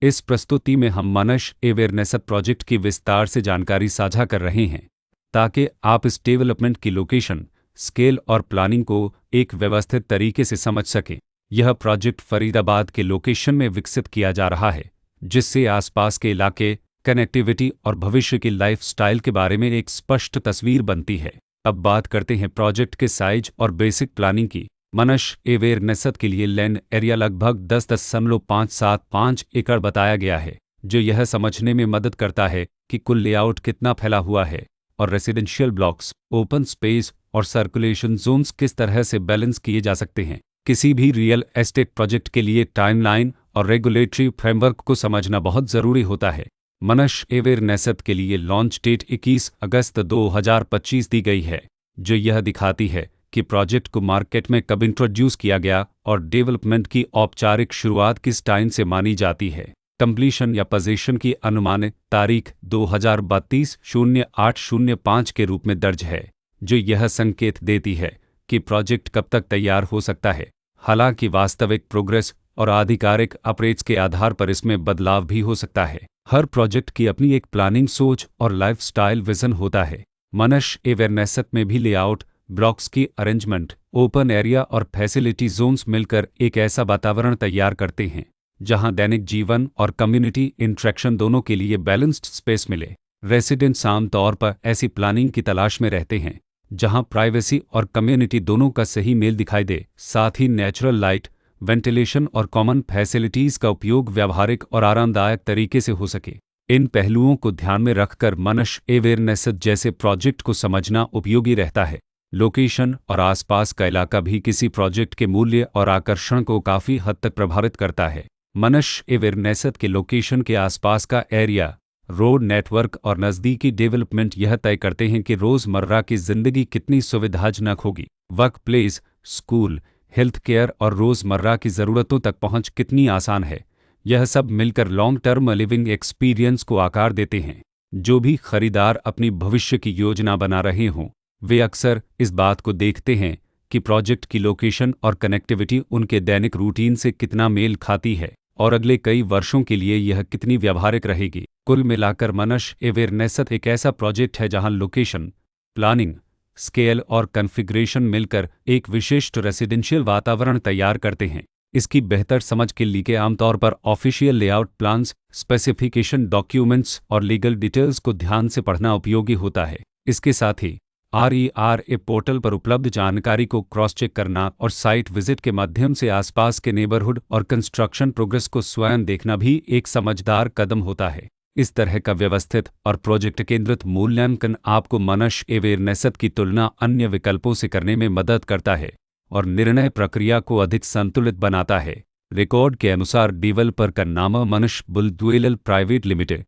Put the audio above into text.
इस प्रस्तुति में हम मनुष्य अवेयरनेस प्रोजेक्ट की विस्तार से जानकारी साझा कर रहे हैं ताकि आप इस डेवलपमेंट की लोकेशन, स्केल और प्लानिंग को एक व्यवस्थित तरीके से समझ सकें। यह प्रोजेक्ट फरीदाबाद के लोकेशन में विकसित किया जा रहा है, जिससे आसपास के इलाके, कनेक्टिविटी और भविष्य की लाइफस्टाइल के बारे में एक स्पष्ट तस्वीर बनती है। अब बात करते हैं प्रोजेक्ट के साइज और बेसिक प्लानिंग की। मनुष्य अवेयरनेस के लिए लैंड एरिया लगभग 10.575 एकड़ बताया गया है, जो यह समझने में मदद करता है कि कुल लेआउट कितना फैला हुआ है और रेसिडेंशियल ब्लॉक्स, ओपन स्पेस और सर्कुलेशन जोन्स किस तरह से बैलेंस किए जा सकते हैं। किसी भी रियल एस्टेट प्रोजेक्ट के लिए टाइमलाइन और रेगुलेटरी फ्रेमवर्क को समझना बहुत ज़रूरी होता है। मनुष्य अवेयरनेस के लिए लॉन्च डेट 21 अगस्त 2025 दी गई है, जो यह दिखाती है कि प्रोजेक्ट को मार्केट में कब इंट्रोड्यूस किया गया और डेवलपमेंट की औपचारिक शुरुआत किस टाइम से मानी जाती है। कंप्लीशन या पोजीशन की अनुमानित तारीख 2032-08-05 के रूप में दर्ज है, जो यह संकेत देती है कि प्रोजेक्ट कब तक तैयार हो सकता है। हालांकि वास्तविक प्रोग्रेस और आधिकारिक अपरेट्स के आधार पर इसमें बदलाव भी हो सकता है। हर प्रोजेक्ट की अपनी एक प्लानिंग सोच और लाइफस्टाइल विजन होता है। मनुष्य अवेयरनेस में भी लेआउट, ब्लॉक्स की अरेंजमेंट, ओपन एरिया और फैसिलिटी जोन्स मिलकर एक ऐसा वातावरण तैयार करते हैं जहां दैनिक जीवन और कम्युनिटी इंटरेक्शन दोनों के लिए बैलेंस्ड स्पेस मिले। रेसिडेंट्स आमतौर पर ऐसी प्लानिंग की तलाश में रहते हैं जहां प्राइवेसी और कम्युनिटी दोनों का सही मेल दिखाई दे, साथ ही नेचुरल लाइट, वेंटिलेशन और कॉमन फैसिलिटीज़ का उपयोग व्यावहारिक और आरामदायक तरीके से हो सके। इन पहलुओं को ध्यान में रखकर मनुष्य अवेयरनेस जैसे प्रोजेक्ट को समझना उपयोगी रहता है। लोकेशन और आसपास का इलाका भी किसी प्रोजेक्ट के मूल्य और आकर्षण को काफ़ी हद तक प्रभावित करता है। मनुष्य अवेयरनेस के लोकेशन के आसपास का एरिया, रोड नेटवर्क और नज़दीकी डेवलपमेंट यह तय करते हैं कि रोज़मर्रा की ज़िंदगी कितनी सुविधाजनक होगी। Work place, school, health care और रोज़मर्रा की ज़रूरतों तक पहुंच कितनी आसान है। यह सब मिलकर लॉन्ग टर्म लिविंग एक्सपीरियंस को आकार देते हैं। जो भी खरीदार अपनी भविष्य की योजना बना रहे हों, वे अक्सर इस बात को देखते हैं कि प्रोजेक्ट की लोकेशन और कनेक्टिविटी उनके दैनिक रूटीन से कितना मेल खाती है और अगले कई वर्षों के लिए यह कितनी व्यावहारिक रहेगी। कुल मिलाकर मनुष्य अवेयरनेस एक ऐसा प्रोजेक्ट है जहां लोकेशन, प्लानिंग, स्केल और कॉन्फ़िगरेशन मिलकर एक विशिष्ट रेसिडेंशियल वातावरण तैयार करते हैं। इसकी बेहतर समझ के लिए आमतौर पर official layout plans, specification documents और लीगल डिटेल्स को ध्यान से पढ़ना उपयोगी होता है। इसके साथ ही RERA पोर्टल पर उपलब्ध जानकारी को क्रॉस चेक करना और साइट विजिट के माध्यम से आसपास के नेबरहुड और कंस्ट्रक्शन प्रोग्रेस को स्वयं देखना भी एक समझदार कदम होता है। इस तरह का व्यवस्थित और प्रोजेक्ट केंद्रित मूल्यांकन आपको मनुष्य अवेयरनेस की तुलना अन्य विकल्पों से करने में मदद करता है और निर्णय प्रक्रिया को अधिक संतुलित बनाता है। रिकॉर्ड के अनुसार डेवलपर का नाम मनुष्य बुलडुएलर प्राइवेट लिमिटेड